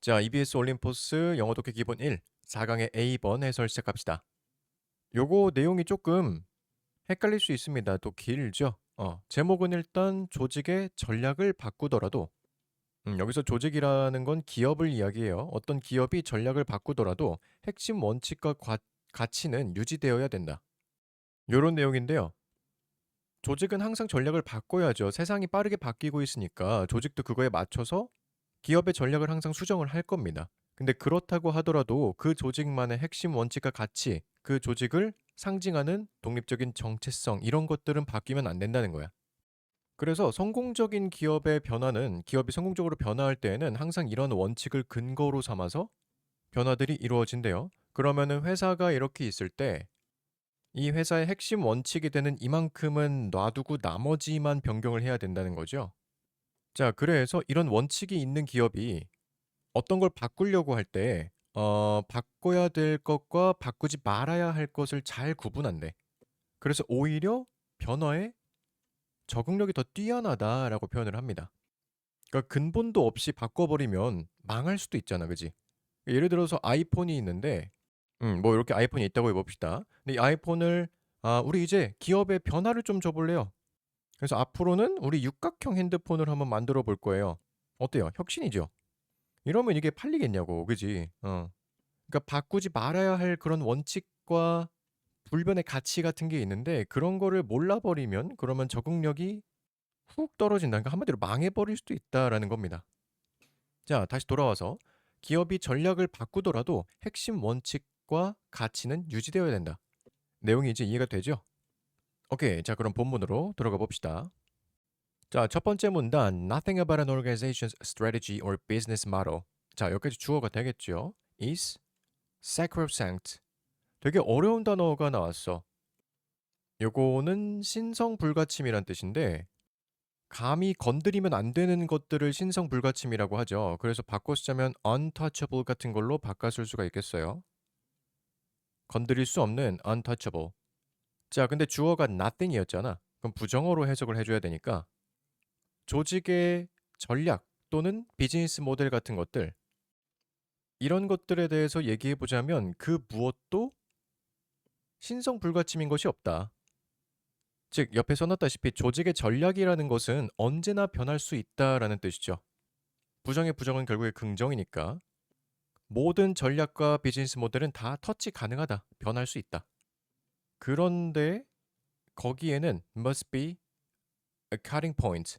자, EBS 올림포스 영어 독해 기본 1, 4강의 A번 해설 시작합시다. 요거 내용이 조금 헷갈릴 수 있습니다. 또 길죠? 제목은 일단 조직의 전략을 바꾸더라도, 여기서 조직이라는 건 기업을 이야기해요. 어떤 기업이 전략을 바꾸더라도 핵심 원칙과 가치는 유지되어야 된다. 요런 내용인데요. 조직은 항상 전략을 바꿔야죠. 세상이 빠르게 바뀌고 있으니까 조직도 그거에 맞춰서 기업의 전략을 항상 수정을 할 겁니다. 근데 그렇다고 하더라도 그 조직만의 핵심 원칙과 가치, 그 조직을 상징하는 독립적인 정체성 이런 것들은 바뀌면 안 된다는 거야. 그래서 성공적인 기업의 변화는 기업이 성공적으로 변화할 때에는 항상 이런 원칙을 근거로 삼아서 변화들이 이루어진대요. 그러면은 회사가 이렇게 있을 때 이 회사의 핵심 원칙이 되는 이만큼은 놔두고 나머지만 변경을 해야 된다는 거죠. 자, 그래서 이런 원칙이 있는 기업이 어떤 걸 바꾸려고 할 때 바꿔야 될 것과 바꾸지 말아야 할 것을 잘 구분한대. 그래서 오히려 변화에 적응력이 더 뛰어나다라고 표현을 합니다. 그러니까 근본도 없이 바꿔버리면 망할 수도 있잖아, 그지? 예를 들어서 아이폰이 있는데, 뭐 이렇게 아이폰이 있다고 해봅시다. 근데 이 아이폰을 우리 이제 기업의 변화를 좀 줘볼래요. 그래서 앞으로는 우리 육각형 핸드폰을 한번 만들어 볼 거예요. 어때요? 혁신이죠? 이러면 이게 팔리겠냐고, 그지? 그러니까 바꾸지 말아야 할 그런 원칙과 불변의 가치 같은 게 있는데 그런 거를 몰라 버리면 그러면 적응력이 훅 떨어진다. 그러니까 한마디로 망해 버릴 수도 있다라는 겁니다. 자, 다시 돌아와서 기업이 전략을 바꾸더라도 핵심 원칙과 가치는 유지되어야 된다. 내용이 이제 이해가 되죠? 오케이. 자, 그럼 본문으로 들어가 봅시다. 자, 첫 번째 문단 Nothing about an organization's strategy or business model. 자, 여기까지 주어가 되겠죠? is sacrosanct. 되게 어려운 단어가 나왔어. 요거는 신성불가침이란 뜻인데 감히 건드리면 안 되는 것들을 신성불가침이라고 하죠. 그래서 바꿔 쓰자면 untouchable 같은 걸로 바꿔 쓸 수가 있겠어요. 건드릴 수 없는 untouchable. 자, 근데 주어가 nothing이었잖아. 그럼 부정어로 해석을 해줘야 되니까 조직의 전략 또는 비즈니스 모델 같은 것들 이런 것들에 대해서 얘기해 보자면 그 무엇도 신성불가침인 것이 없다. 즉 옆에 써놨다시피 조직의 전략이라는 것은 언제나 변할 수 있다라는 뜻이죠. 부정의 부정은 결국에 긍정이니까 모든 전략과 비즈니스 모델은 다 터치 가능하다. 변할 수 있다. 그런데 거기에는 must be a cutting point.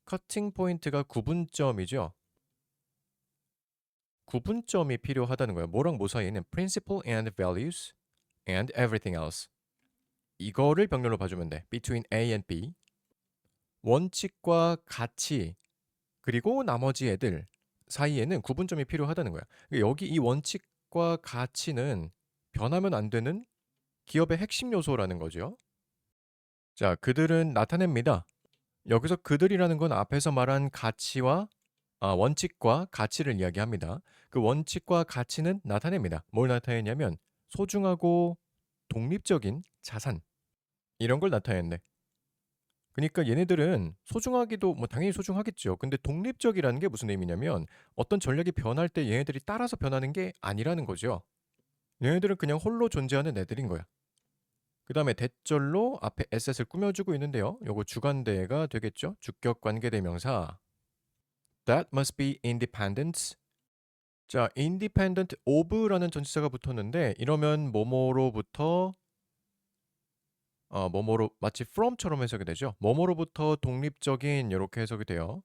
커팅 포인트가 구분점이죠. 구분점이 필요하다는 거예요. 뭐랑 뭐 사이에는 principle and values and everything else. 이거를 병렬로 봐주면 돼. between A and B. 원칙과 가치 그리고 나머지 애들 사이에는 구분점이 필요하다는 거야. 그러니까 여기 이 원칙과 가치는 변하면 안 되는 기업의 핵심 요소라는 거죠. 자, 그들은 나타냅니다. 여기서 그들이라는 건 앞에서 말한 가치와 원칙과 가치를 이야기합니다. 그 원칙과 가치는 나타냅니다. 뭘 나타내냐면 소중하고 독립적인 자산 이런 걸 나타내는데 그니까 얘네들은 소중하기도 뭐 당연히 소중하겠죠. 근데 독립적이라는 게 무슨 의미냐면 어떤 전략이 변할 때 얘네들이 따라서 변하는 게 아니라는 거죠. 얘네들은 그냥 홀로 존재하는 애들인 거야. 그다음에 대절로 앞에 에셋을 꾸며주고 있는데요. 요거 주관대가 되겠죠. 주격 관계대명사. That must be independent. 자, independent of라는 전치사가 붙었는데 이러면 뭐뭐로부터 뭐뭐로 마치 from처럼 해석이 되죠. 뭐뭐로부터 독립적인 이렇게 해석이 돼요.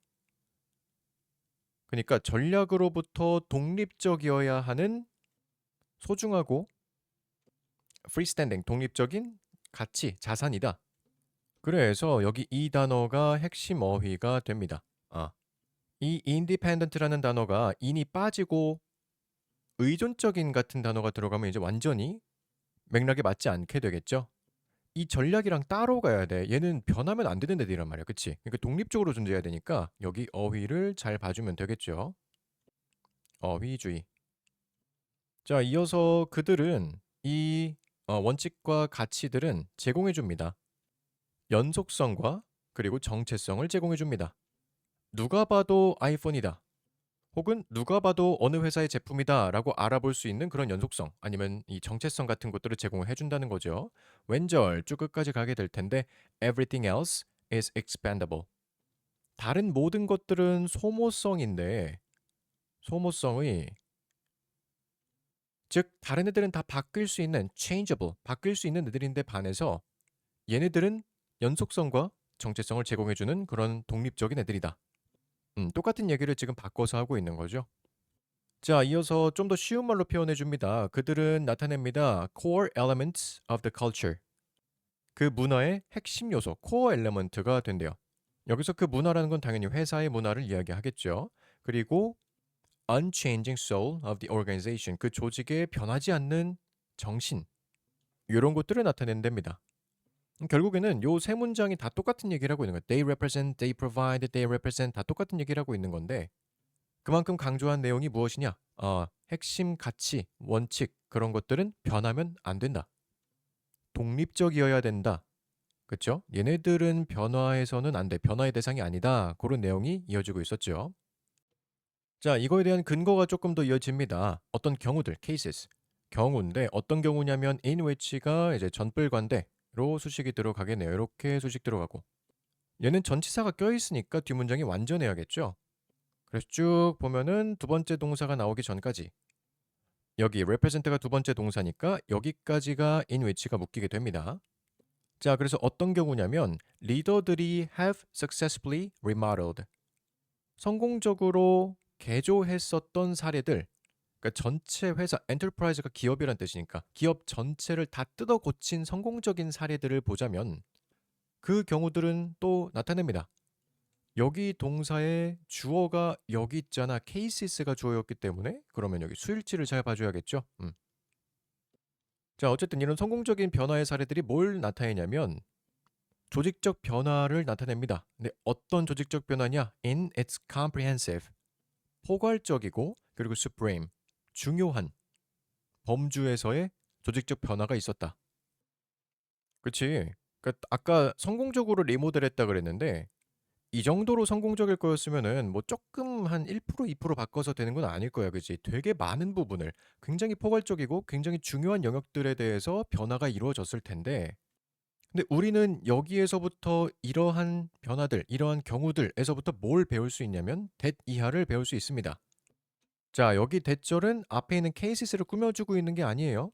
그러니까 전략으로부터 독립적이어야 하는 소중하고 freestanding 독립적인 가치, 자산이다. 그래서 여기 이 단어가 핵심 어휘가 됩니다. 이 independent라는 단어가 in이 빠지고 의존적인 같은 단어가 들어가면 이제 완전히 맥락에 맞지 않게 되겠죠. 이 전략이랑 따로 가야 돼. 얘는 변하면 안 되는 애들이란 말이야. 그치? 그러니까 독립적으로 존재해야 되니까 여기 어휘를 잘 봐주면 되겠죠. 어휘주의. 자, 이어서 그들은 이 원칙과 가치들은 제공해 줍니다. 연속성과 그리고 정체성을 제공해 줍니다. 누가 봐도 아이폰이다. 혹은 누가 봐도 어느 회사의 제품이다라고 알아볼 수 있는 그런 연속성 아니면 이 정체성 같은 것들을 제공을 해준다는 거죠. 왼절 쭉 끝까지 가게 될 텐데 everything else is expandable. 다른 모든 것들은 소모성인데 소모성의 즉 다른 애들은 다 바뀔 수 있는 changeable 바뀔 수 있는 애들인데 반해서 얘네들은 연속성과 정체성을 제공해주는 그런 독립적인 애들이다. 똑같은 얘기를 지금 바꿔서 하고 있는 거죠. 자, 이어서 좀 더 쉬운 말로 표현해 줍니다. 그들은 나타냅니다. core elements of the culture. 그 문화의 핵심 요소, core element가 된대요. 여기서 그 문화라는 건 당연히 회사의 문화를 이야기하겠죠. 그리고 unchanging soul of the organization. 그 조직의 변하지 않는 정신. 이런 것들을 나타낸답니다. 결국에는 요 세 문장이 다 똑같은 얘기를 하고 있는 거예요. They represent, they provide, they represent 다 똑같은 얘기를 하고 있는 건데 그만큼 강조한 내용이 무엇이냐? 핵심 가치, 원칙 그런 것들은 변하면 안 된다. 독립적이어야 된다. 그쵸? 얘네들은 변화해서는 안 돼. 변화의 대상이 아니다. 그런 내용이 이어지고 있었죠. 자, 이거에 대한 근거가 조금 더 이어집니다. 어떤 경우들, cases. 경우인데 어떤 경우냐면 in which가 이제 전불관대로 수식이 들어가겠네요. 이렇게 수식 들어가고. 얘는 전치사가 껴있으니까 뒷문장이 완전해야겠죠. 그래서 쭉 보면은 두 번째 동사가 나오기 전까지 여기 represent가 두 번째 동사니까 여기까지가 in which가 묶이게 됩니다. 자, 그래서 어떤 경우냐면 리더들이 have successfully remodeled 성공적으로 개조했었던 사례들 그러니까 전체 회사 엔터프라이즈가 기업이란 뜻이니까 기업 전체를 다 뜯어 고친 성공적인 사례들을 보자면 그 경우들은 또 나타냅니다. 여기 동사의 주어가 여기 있잖아. cases가 주어였기 때문에 그러면 여기 수일치를 잘 봐줘야겠죠. 자, 어쨌든 이런 성공적인 변화의 사례들이 뭘 나타내냐면 조직적 변화를 나타냅니다. 근데 어떤 조직적 변화냐? In its comprehensive, 포괄적이고 그리고 supreme, 중요한 범주에서의 조직적 변화가 있었다. 그치? 그러니까 아까 성공적으로 리모델했다 그랬는데 이 정도로 성공적일 거였으면은 뭐 조금 한 1% 2% 바꿔서 되는 건 아닐 거야. 그치? 되게 많은 부분을 굉장히 포괄적이고 굉장히 중요한 영역들에 대해서 변화가 이루어졌을 텐데 근데 우리는 여기에서부터 이러한 변화들, 이러한 경우들에서부터 뭘 배울 수 있냐면 that 이하를 배울 수 있습니다. 자, 여기 that절은 앞에 있는 cases를 꾸며주고 있는 게 아니에요.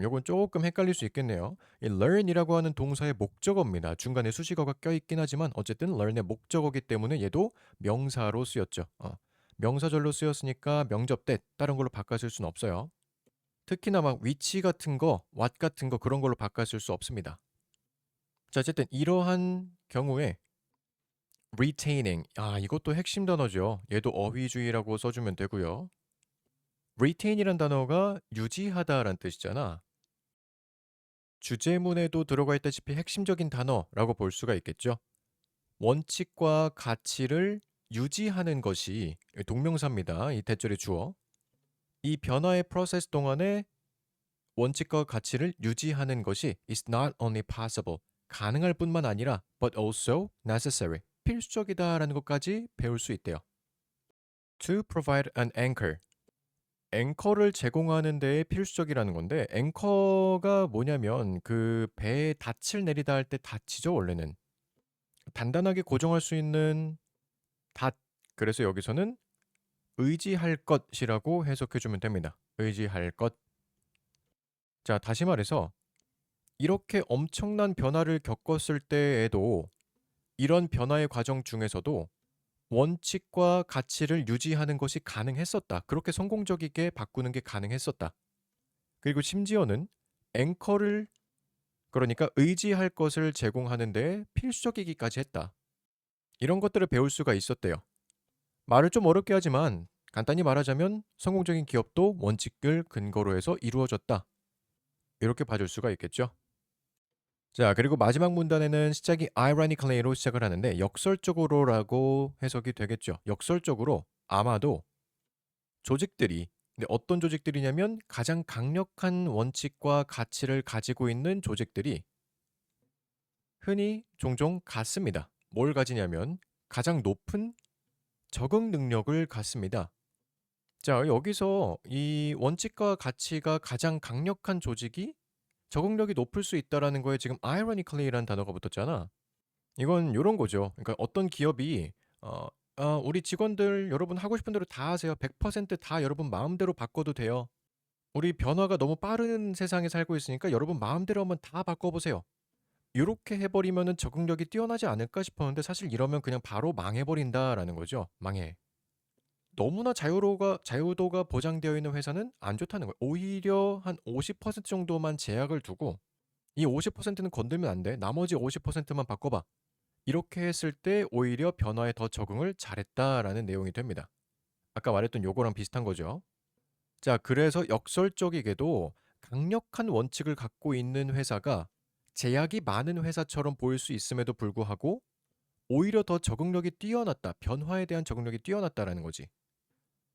요건 조금 헷갈릴 수 있겠네요. 이 learn이라고 하는 동사의 목적어입니다. 중간에 수식어가 껴있긴 하지만 어쨌든 learn의 목적어기 때문에 얘도 명사로 쓰였죠. 명사절로 쓰였으니까 명접 that 다른 걸로 바꿔쓸 수는 없어요. 특히나 막 위치 같은 거, what 같은 거 그런 걸로 바꿔쓸 수 없습니다. 자, 어쨌든 이러한 경우에 retaining 이것도 핵심 단어죠. 얘도 어휘주의라고 써주면 되고요. retain이란 단어가 유지하다라는 뜻이잖아. 주제문에도 들어가 있다시피 핵심적인 단어라고 볼 수가 있겠죠. 원칙과 가치를 유지하는 것이 동명사입니다. 이 대절의 주어. 이 변화의 프로세스 동안에 원칙과 가치를 유지하는 것이 is not only possible 가능할 뿐만 아니라 but also necessary 필수적이다라는 것까지 배울 수 있대요. To provide an anchor 앵커를 제공하는 데에 필수적이라는 건데 앵커가 뭐냐면 그 배에 닻을 내리다 할 때 닻이죠 원래는 단단하게 고정할 수 있는 닻 그래서 여기서는 의지할 것이라고 해석해 주면 됩니다. 의지할 것. 자, 다시 말해서 이렇게 엄청난 변화를 겪었을 때에도 이런 변화의 과정 중에서도 원칙과 가치를 유지하는 것이 가능했었다. 그렇게 성공적이게 바꾸는 게 가능했었다. 그리고 심지어는 앵커를 그러니까 의지할 것을 제공하는 데 필수적이기까지 했다. 이런 것들을 배울 수가 있었대요. 말을 좀 어렵게 하지만 간단히 말하자면 성공적인 기업도 원칙을 근거로 해서 이루어졌다. 이렇게 봐줄 수가 있겠죠. 자, 그리고 마지막 문단에는 시작이 ironically로 시작을 하는데 역설적으로라고 해석이 되겠죠. 역설적으로 아마도 조직들이 근데 어떤 조직들이냐면 가장 강력한 원칙과 가치를 가지고 있는 조직들이 흔히 종종 같습니다. 뭘 가지냐면 가장 높은 적응 능력을 갖습니다. 자, 여기서 이 원칙과 가치가 가장 강력한 조직이 적응력이 높을 수 있다라는 거에 지금 ironically라는 단어가 붙었잖아. 이건 요런 거죠. 그러니까 어떤 기업이 어 우리 직원들 여러분 하고 싶은 대로 다 하세요. 100%다 여러분 마음대로 바꿔도 돼요. 우리 변화가 너무 빠른 세상에 살고 있으니까 여러분 마음대로 한번 다 바꿔 보세요. 요렇게 해 버리면은 적응력이 뛰어나지 않을까 싶었는데 사실 이러면 그냥 바로 망해 버린다라는 거죠. 망해. 너무나 자유도가 보장되어 있는 회사는 안 좋다는 거예요. 오히려 한 50% 정도만 제약을 두고 이 50%는 건들면 안 돼. 나머지 50%만 바꿔봐. 이렇게 했을 때 오히려 변화에 더 적응을 잘했다라는 내용이 됩니다. 아까 말했던 요거랑 비슷한 거죠. 자, 그래서 역설적이게도 강력한 원칙을 갖고 있는 회사가 제약이 많은 회사처럼 보일 수 있음에도 불구하고 오히려 더 적응력이 뛰어났다. 변화에 대한 적응력이 뛰어났다라는 거지.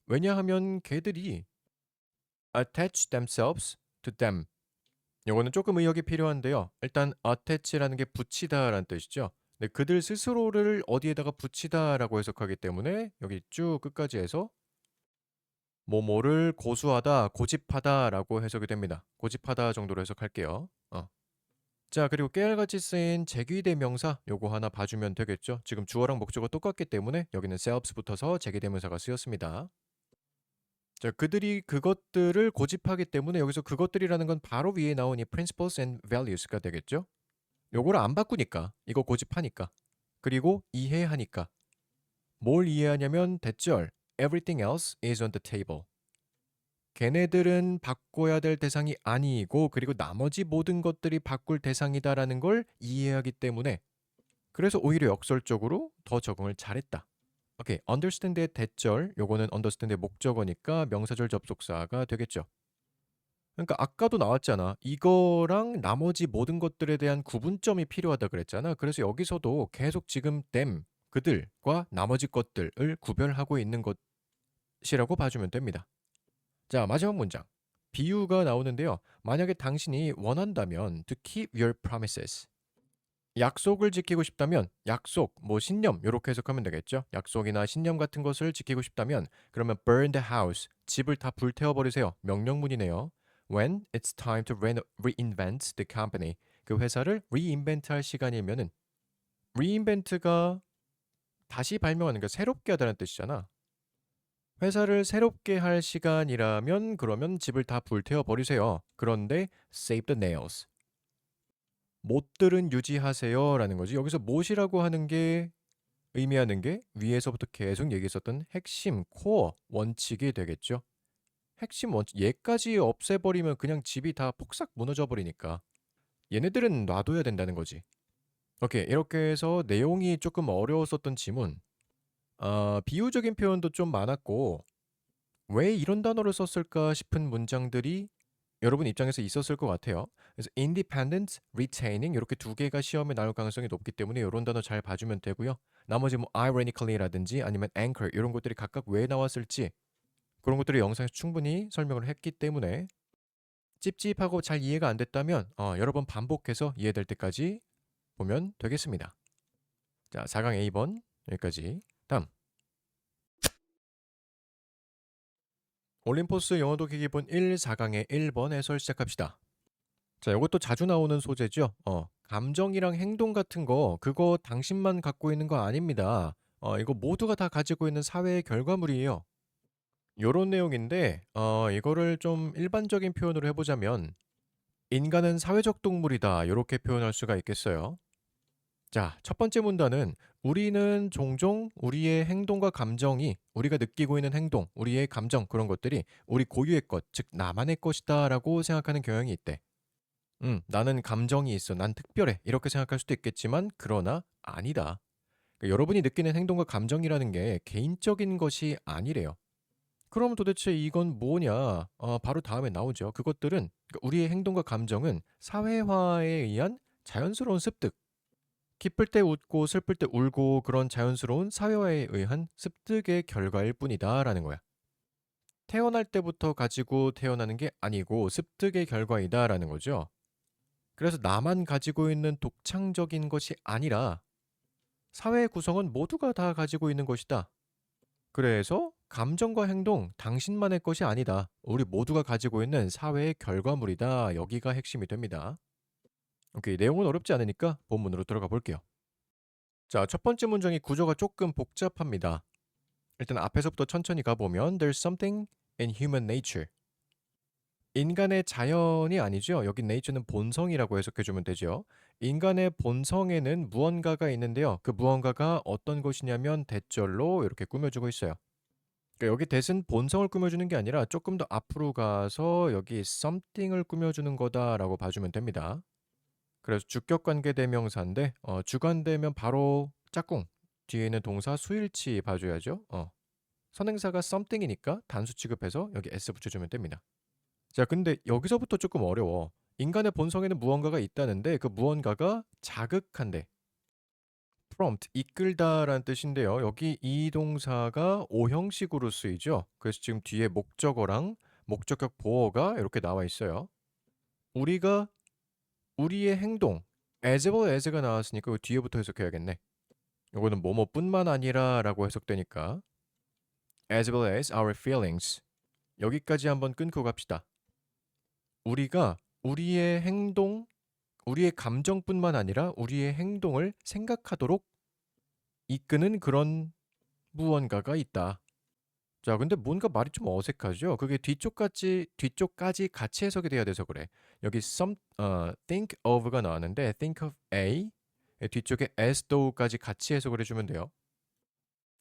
왜냐하면 걔들이 attach themselves to them. 요거는 조금 의역이 필요한데요. 일단 attach라는 게 붙이다라는 뜻이죠. 네, 그들 스스로를 어디에다가 붙이다라고 해석하기 때문에 여기 쭉 끝까지 해서 뭐뭐를 고수하다, 고집하다라고 해석이 됩니다. 고집하다 정도로 해석할게요. 자, 그리고 깨알같이 쓰인 제귀대명사 요거 하나 봐주면 되겠죠. 지금 주어랑 목적어 똑같기 때문에 여기는 selves 붙어서 제귀대명사가 쓰였습니다. 자, 그들이 그것들을 고집하기 때문에 여기서 그것들이라는 건 바로 위에 나온 이 principles and values가 되겠죠. 요거를 안 바꾸니까 이거 고집하니까 그리고 이해하니까 뭘 이해하냐면 대절 everything else is on the table. 걔네들은 바꿔야 될 대상이 아니고 그리고 나머지 모든 것들이 바꿀 대상이다라는 걸 이해하기 때문에 그래서 오히려 역설적으로 더 적응을 잘했다. 오케이, understand의 대절 요거는 understand의 목적어니까 명사절 접속사가 되겠죠. 그러니까 아까도 나왔잖아. 이거랑 나머지 모든 것들에 대한 구분점이 필요하다 그랬잖아. 그래서 여기서도 계속 지금 them, 그들과 나머지 것들을 구별하고 있는 것이라고 봐주면 됩니다. 자, 마지막 문장. 비유가 나오는데요. 만약에 당신이 원한다면 to keep your promises. 약속을 지키고 싶다면 약속, 뭐 신념 이렇게 해석하면 되겠죠. 약속이나 신념 같은 것을 지키고 싶다면 그러면 burn the house, 집을 다 불태워 버리세요. 명령문이네요. When it's time to reinvent the company. 그 회사를 reinvent 할 시간이면은 reinvent가 다시 발명하는 게 새롭게 하다는 뜻이잖아. 회사를 새롭게 할 시간이라면 그러면 집을 다 불태워 버리세요. 그런데 save the nails. 못들은 유지하세요라는 거지. 여기서 못이라고 하는 게 의미하는 게 위에서부터 계속 얘기했었던 핵심 코어 원칙이 되겠죠. 핵심 원칙 얘까지 없애버리면 그냥 집이 다 폭삭 무너져 버리니까 얘네들은 놔둬야 된다는 거지. 오케이, 이렇게 해서 내용이 조금 어려웠었던 지문, 비유적인 표현도 좀 많았고 왜 이런 단어를 썼을까 싶은 문장들이 여러분 입장에서 있었을 것 같아요. 그래서 independent, retaining 이렇게 두 개가 시험에 나올 가능성이 높기 때문에 이런 단어 잘 봐주면 되고요. 나머지 뭐 ironically라든지 아니면 anchor 이런 것들이 각각 왜 나왔을지 그런 것들을 영상에서 충분히 설명을 했기 때문에 찝찝하고 잘 이해가 안 됐다면 여러 번 반복해서 이해될 때까지 보면 되겠습니다. 자, 4강 A번 여기까지. 다음 올림포스 영어 독해 기본 1, 4강의 1번 해설 시작합시다. 자, 이것도 자주 나오는 소재죠. 감정이랑 행동 같은 거 그거 당신만 갖고 있는 거 아닙니다. 이거 모두가 다 가지고 있는 사회의 결과물이에요. 요런 내용인데 이거를 좀 일반적인 표현으로 해보자면 인간은 사회적 동물이다 요렇게 표현할 수가 있겠어요. 자, 첫 번째 문단은 우리는 종종 우리의 행동과 감정이 우리가 느끼고 있는 행동, 우리의 감정 그런 것들이 우리 고유의 것, 즉 나만의 것이다 라고 생각하는 경향이 있대. 나는 감정이 있어. 난 특별해. 이렇게 생각할 수도 있겠지만 그러나 아니다. 그러니까 여러분이 느끼는 행동과 감정이라는 게 개인적인 것이 아니래요. 그럼 도대체 이건 뭐냐? 바로 다음에 나오죠. 그것들은 그러니까 우리의 행동과 감정은 사회화에 의한 자연스러운 습득. 기쁠 때 웃고 슬플 때 울고 그런 자연스러운 사회화에 의한 습득의 결과일 뿐이다라는 거야. 태어날 때부터 가지고 태어나는 게 아니고 습득의 결과이다라는 거죠. 그래서 나만 가지고 있는 독창적인 것이 아니라 사회 구성은 모두가 다 가지고 있는 것이다. 그래서 감정과 행동 당신만의 것이 아니다. 우리 모두가 가지고 있는 사회의 결과물이다. 여기가 핵심이 됩니다. 오케이, 내용은 어렵지 않으니까 본문으로 들어가 볼게요. 자, 첫 번째 문장의 구조가 조금 복잡합니다. 일단 앞에서부터 천천히 가보면 There's something in human nature. 인간의 자연이 아니죠. 여기 nature는 본성이라고 해석해주면 되죠. 인간의 본성에는 무언가가 있는데요. 그 무언가가 어떤 것이냐면 대절로 이렇게 꾸며주고 있어요. 그러니까 여기 that은 본성을 꾸며주는 게 아니라 조금 더 앞으로 가서 여기 something을 꾸며주는 거다라고 봐주면 됩니다. 그래서 주격관계 대명사인데 주관되면 바로 짝꿍. 뒤에 있는 동사 수일치 봐줘야죠. 선행사가 something이니까 단수 취급해서 여기 s 붙여주면 됩니다. 자, 근데 여기서부터 조금 어려워. 인간의 본성에는 무언가가 있다는데 그 무언가가 자극한데. prompt, 이끌다라는 뜻인데요. 여기 이 동사가 오형식으로 쓰이죠. 그래서 지금 뒤에 목적어랑 목적격 보어가 이렇게 나와 있어요. 우리가 우리의 행동, as well as가 나왔으니까 그 뒤에부터 해석해야겠네. 이거는 뭐뭐뿐만 아니라 라고 해석되니까 as well as our feelings. 여기까지 한번 끊고 갑시다. 우리가 우리의 행동, 우리의 감정뿐만 아니라 우리의 행동을 생각하도록 이끄는 그런 무언가가 있다. 자, 근데 뭔가 말이 좀 어색하죠? 그게 뒤쪽까지 같이 해석이 돼야 돼서 그래. 여기 think of가 나왔는데 think of A 뒤쪽에 as though까지 같이 해석을 해주면 돼요.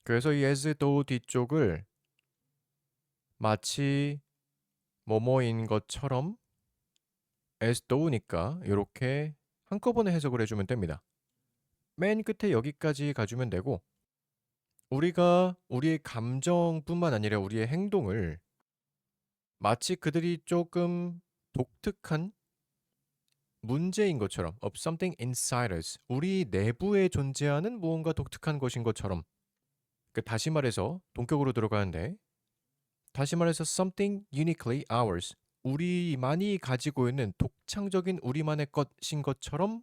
그래서 이 as though 뒤쪽을 마치 뭐뭐인 것처럼 as though니까 이렇게 한꺼번에 해석을 해주면 됩니다. 맨 끝에 여기까지 가주면 되고 우리가 우리의 감정뿐만 아니라 우리의 행동을 마치 그들이 조금 독특한 문제인 것처럼 of something inside us 우리 내부에 존재하는 무언가 독특한 것인 것처럼 다시 말해서 동격으로 들어가는데 다시 말해서 something uniquely ours 우리만이 가지고 있는 독창적인 우리만의 것인 것처럼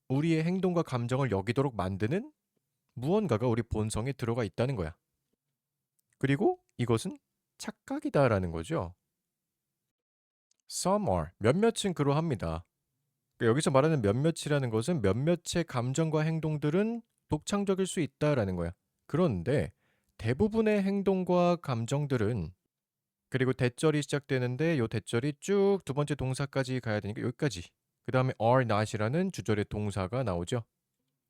우리의 행동과 감정을 여기도록 만드는 무언가가 우리 본성에 들어가 있다는 거야. 그리고 이것은 착각이다라는 거죠. Some are 몇몇은 그러합니다. 여기서 말하는 몇몇이라는 것은 몇몇의 감정과 행동들은 독창적일 수 있다라는 거야. 그런데 대부분의 행동과 감정들은 그리고 대절이 시작되는데 요 대절이 쭉 두 번째 동사까지 가야 되니까 여기까지. 그 다음에 are not이라는 주절의 동사가 나오죠.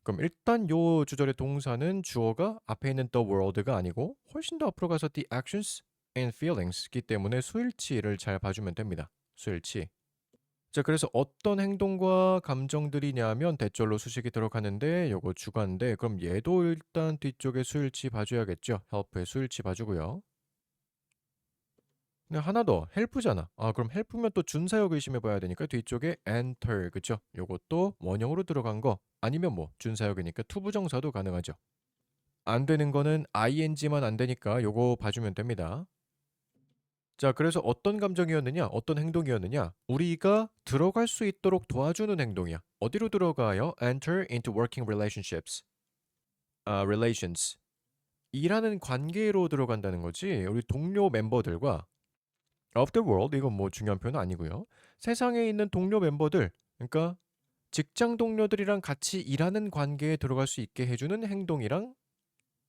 그럼 일단 요 주절의 동사는 주어가 앞에 있는 the world가 아니고 훨씬 더 앞으로 가서 the actions and feelings이기 때문에 수일치를 잘 봐주면 됩니다. 수일치. 자, 그래서 어떤 행동과 감정들이냐면 대절로 수식이 들어가는데 요거 주관인데 그럼 얘도 일단 뒤쪽에 수일치 봐줘야겠죠. help의 수일치 봐주고요. 근데 하나 더 help잖아. 그럼 help면 또 준사역 의심해 봐야 되니까 뒤쪽에 enter 그쵸? 요것도 원형으로 들어간 거 아니면 뭐 준사역이니까 투부정사도 가능하죠. 안 되는 거는 ing만 안 되니까 요거 봐주면 됩니다. 자, 그래서 어떤 감정이었느냐? 어떤 행동이었느냐? 우리가 들어갈 수 있도록 도와주는 행동이야. 어디로 들어가요? Enter into working relationships. relations. 일하는 관계로 들어간다는 거지. 우리 동료 멤버들과 of the world 이건 뭐 중요한 표현은 아니고요. 세상에 있는 동료 멤버들, 그러니까 직장 동료들이랑 같이 일하는 관계에 들어갈 수 있게 해주는 행동이랑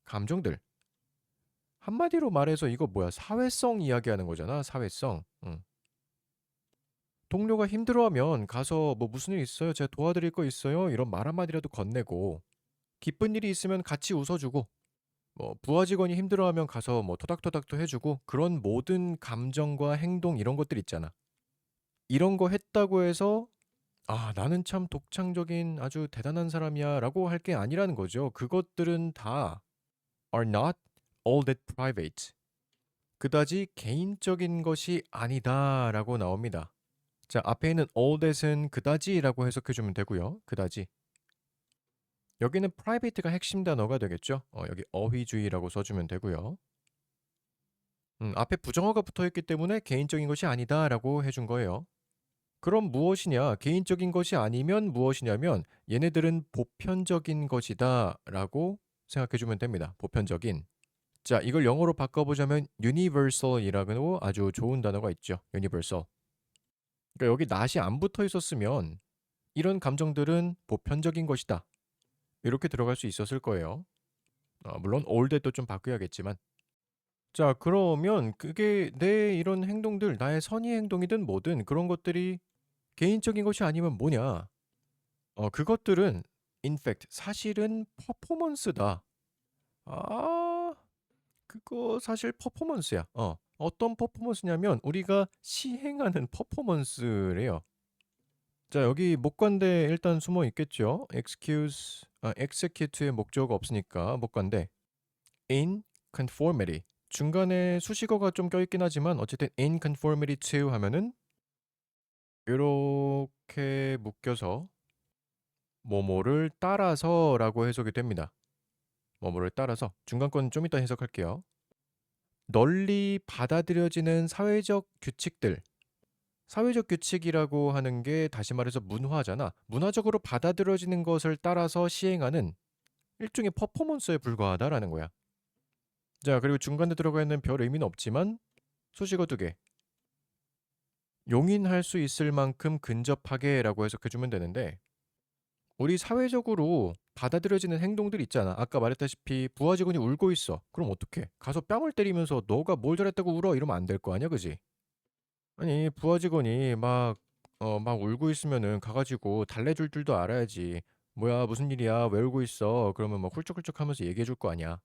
감정들. 한마디로 말해서 이거 뭐야? 사회성 이야기하는 거잖아. 사회성. 동료가 힘들어하면 가서 뭐 무슨 일 있어요? 제가 도와드릴 거 있어요? 이런 말 한마디라도 건네고 기쁜 일이 있으면 같이 웃어주고 뭐 부하 직원이 힘들어하면 가서 뭐 토닥토닥도 해주고 그런 모든 감정과 행동 이런 것들 있잖아. 이런 거 했다고 해서 나는 참 독창적인 아주 대단한 사람이야 라고 할 게 아니라는 거죠. 그것들은 다 are not all that private. 그다지 개인적인 것이 아니다 라고 나옵니다. 자, 앞에 있는 all that은 그다지 라고 해석해주면 되고요. 그다지. 여기는 private가 핵심 단어가 되겠죠. 여기 어휘주의라고 써주면 되고요. 앞에 부정어가 붙어있기 때문에 개인적인 것이 아니다 라고 해준 거예요. 그럼 무엇이냐? 개인적인 것이 아니면 무엇이냐면 얘네들은 보편적인 것이다 라고 생각해주면 됩니다. 보편적인. 자, 이걸 영어로 바꿔보자면 universal이라고 아주 좋은 단어가 있죠. universal. 그러니까 여기 not이 안 붙어 있었으면 이런 감정들은 보편적인 것이다. 이렇게 들어갈 수 있었을 거예요. 물론 올드도 좀 바꿔야겠지만. 자, 그러면 그게 내 이런 행동들, 나의 선의 행동이든 뭐든 그런 것들이 개인적인 것이 아니면 뭐냐? 그것들은 in fact 사실은 퍼포먼스다. 아, 그거 사실 퍼포먼스야. 어떤 퍼포먼스냐면 우리가 시행하는 퍼포먼스래요. 자, 여기 목관대 일단 숨어 있겠죠. execute의 목적어가 없으니까 목관대. in conformity. 중간에 수식어가 좀 껴있긴 하지만 어쨌든 in conformity to 하면은 이렇게 묶여서 뭐뭐를 따라서라고 해석이 됩니다. 뭐뭐를 따라서. 중간 건 좀 이따 해석할게요. 널리 받아들여지는 사회적 규칙들. 사회적 규칙이라고 하는 게 다시 말해서 문화잖아. 문화적으로 받아들여지는 것을 따라서 시행하는 일종의 퍼포먼스에 불과하다라는 거야. 자, 그리고 중간에 들어가 있는 별 의미는 없지만 수식어 두 개. 용인할 수 있을 만큼 근접하게라고 해석해주면 되는데 우리 사회적으로 받아들여지는 행동들 있잖아. 아까 말했다시피 부하 직원이 울고 있어. 그럼 어떡해? 가서 뺨을 때리면서 너가 뭘 잘했다고 울어? 이러면 안 될 거 아니야, 그지? 아니, 부하 직원이 막 울고 있으면은 가가지고 달래줄 줄도 알아야지. 뭐야, 무슨 일이야? 왜 울고 있어? 그러면 막 훌쩍훌쩍 하면서 얘기해 줄 거 아니야.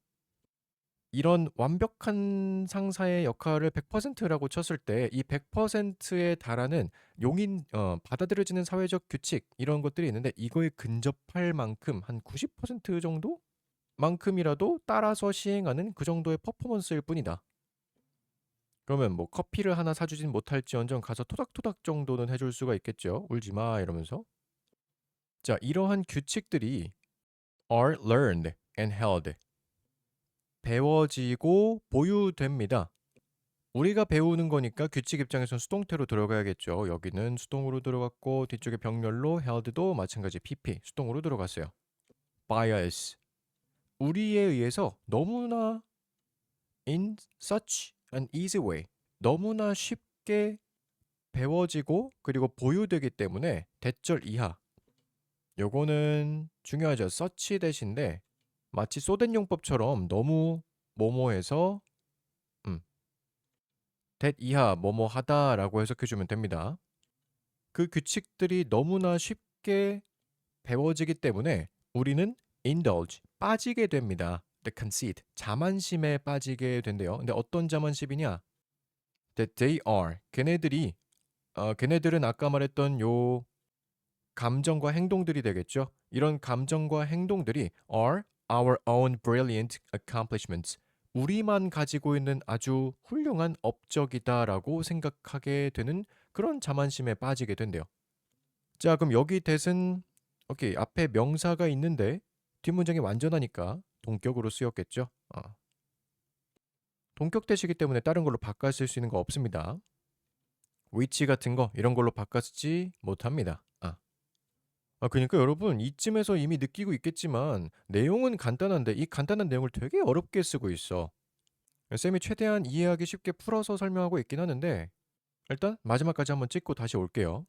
이런 완벽한 상사의 역할을 100%라고 쳤을 때 이 100%에 달하는 받아들여지는 사회적 규칙 이런 것들이 있는데 이거에 근접할 만큼 한 90% 정도? 만큼이라도 따라서 시행하는 그 정도의 퍼포먼스일 뿐이다. 그러면 뭐 커피를 하나 사주진 못할지언정 가서 토닥토닥 정도는 해줄 수가 있겠죠. 울지 마 이러면서. 자, 이러한 규칙들이 are learned and held. 배워지고 보유됩니다. 우리가 배우는 거니까 규칙 입장에선 수동태로 들어가야겠죠. 여기는 수동으로 들어갔고 뒤쪽에 병렬로 held도 마찬가지 PP 수동으로 들어갔어요. bias 우리에 의해서 너무나 in such an easy way 너무나 쉽게 배워지고 그리고 보유되기 때문에 대절 이하 요거는 중요하죠. such 대신데 마치 소된 용법처럼 너무 뭐뭐해서 that 이하 뭐뭐 하다라고 해석해주면 됩니다. 그 규칙들이 너무나 쉽게 배워지기 때문에 우리는 indulge, 빠지게 됩니다. The conceit, 자만심에 빠지게 된대요. 근데 어떤 자만심이냐? That they are, 걔네들은 아까 말했던 요 감정과 행동들이 되겠죠. 이런 감정과 행동들이 are our own brilliant accomplishments. 우리만 가지고 있는 아주 훌륭한 업적이다라고 생각하게 되는 그런 자만심에 빠지게 된대요. 자, 그럼 여기 that은 오케이 앞에 명사가 있는데 뒷문장이 완전하니까 동격으로 쓰였겠죠. 동격 대시기 때문에 다른 걸로 바꿔 쓸 수 있는 거 없습니다. which 같은 거 이런 걸로 바꿔 쓰지 못합니다. 그러니까 여러분 이쯤에서 이미 느끼고 있겠지만 내용은 간단한데 이 간단한 내용을 되게 어렵게 쓰고 있어. 쌤이 최대한 이해하기 쉽게 풀어서 설명하고 있긴 하는데 일단 마지막까지 한번 찍고 다시 올게요.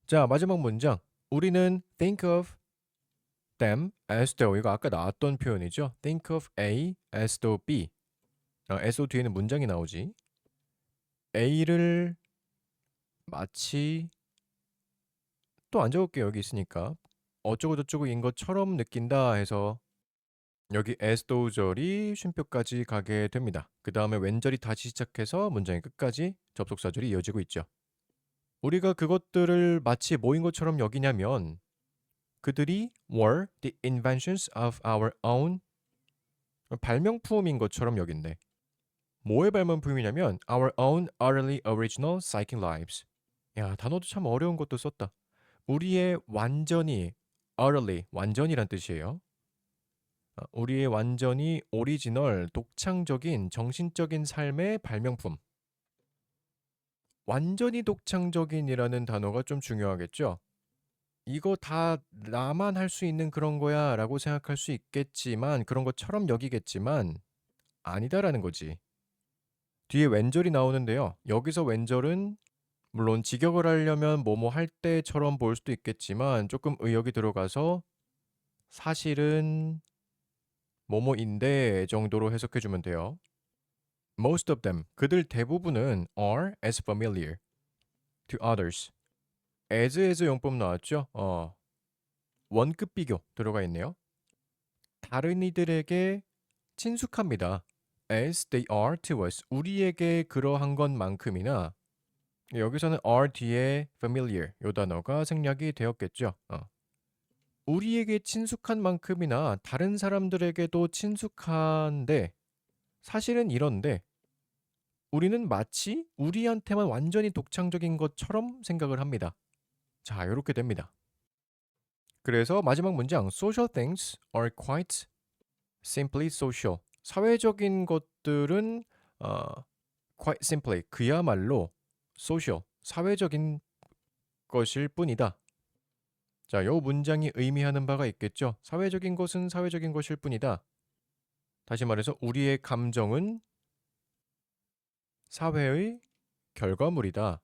자, 마지막 문장. 우리는 think of them as though 이거 아까 나왔던 표현이죠. think of A as though B. as though 뒤에는 문장이 나오지. A를 마치 또 안 적을게요. 여기 있으니까. 어쩌고저쩌고인 것처럼 느낀다 해서 여기 as though 절이 쉼표까지 가게 됩니다. 그 다음에 왼절이 다시 시작해서 문장의 끝까지 접속사절이 이어지고 있죠. 우리가 그것들을 마치 뭐인 것처럼 여기냐면 그들이 were the inventions of our own 발명품인 것처럼 여긴대. 뭐의 발명품이냐면 our own utterly original psychic lives. 야, 단어도 참 어려운 것도 썼다. 우리의 완전히 utterly 완전이란 뜻이에요. 우리의 완전히 오리지널 독창적인 정신적인 삶의 발명품. 완전히 독창적인이라는 단어가 좀 중요하겠죠. 이거 다 나만 할 수 있는 그런 거야 라고 생각할 수 있겠지만 그런 것처럼 여기겠지만 아니다라는 거지. 뒤에 웬절이 나오는데요. 여기서 웬절은 물론 직역을 하려면 뭐뭐 할 때처럼 볼 수도 있겠지만 조금 의역이 들어가서 사실은 뭐뭐인데 정도로 해석해 주면 돼요. Most of them, 그들 대부분은 are as familiar to others. as 용법 나왔죠? 원급 비교 들어가 있네요. 다른 이들에게 친숙합니다. as they are to us. 우리에게 그러한 것만큼이나 여기서는 are 뒤에 familiar 요 단어가 생략이 되었겠죠. 우리에게 친숙한 만큼이나 다른 사람들에게도 친숙한데 사실은 이런데 우리는 마치 우리한테만 완전히 독창적인 것처럼 생각을 합니다. 자, 이렇게 됩니다. 그래서 마지막 문장 social things are quite simply social. 사회적인 것들은 quite simply 그야말로 social 사회적인 것일 뿐이다. 자, 요 문장이 의미하는 바가 있겠죠. 사회적인 것은 사회적인 것일 뿐이다. 다시 말해서 우리의 감정은 사회의 결과물이다.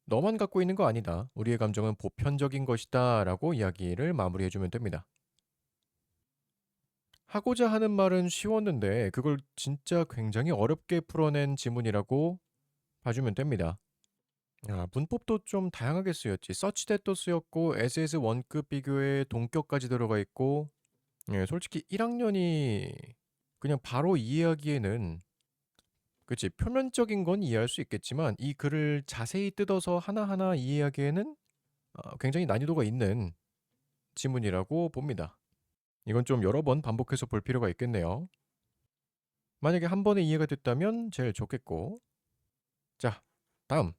너만 갖고 있는 거 아니다. 우리의 감정은 보편적인 것이다. 라고 이야기를 마무리해주면 됩니다. 하고자 하는 말은 쉬웠는데 그걸 진짜 굉장히 어렵게 풀어낸 지문이라고 봐주면 됩니다. 문법도 좀 다양하게 쓰였지. such that도 쓰였고 as 원급 비교에 동격까지 들어가 있고 솔직히 1학년이 그냥 바로 이해하기에는 그치 표면적인 건 이해할 수 있겠지만 이 글을 자세히 뜯어서 하나하나 이해하기에는 굉장히 난이도가 있는 지문이라고 봅니다. 이건 좀 여러 번 반복해서 볼 필요가 있겠네요. 만약에 한 번에 이해가 됐다면 제일 좋겠고. 자, 다음.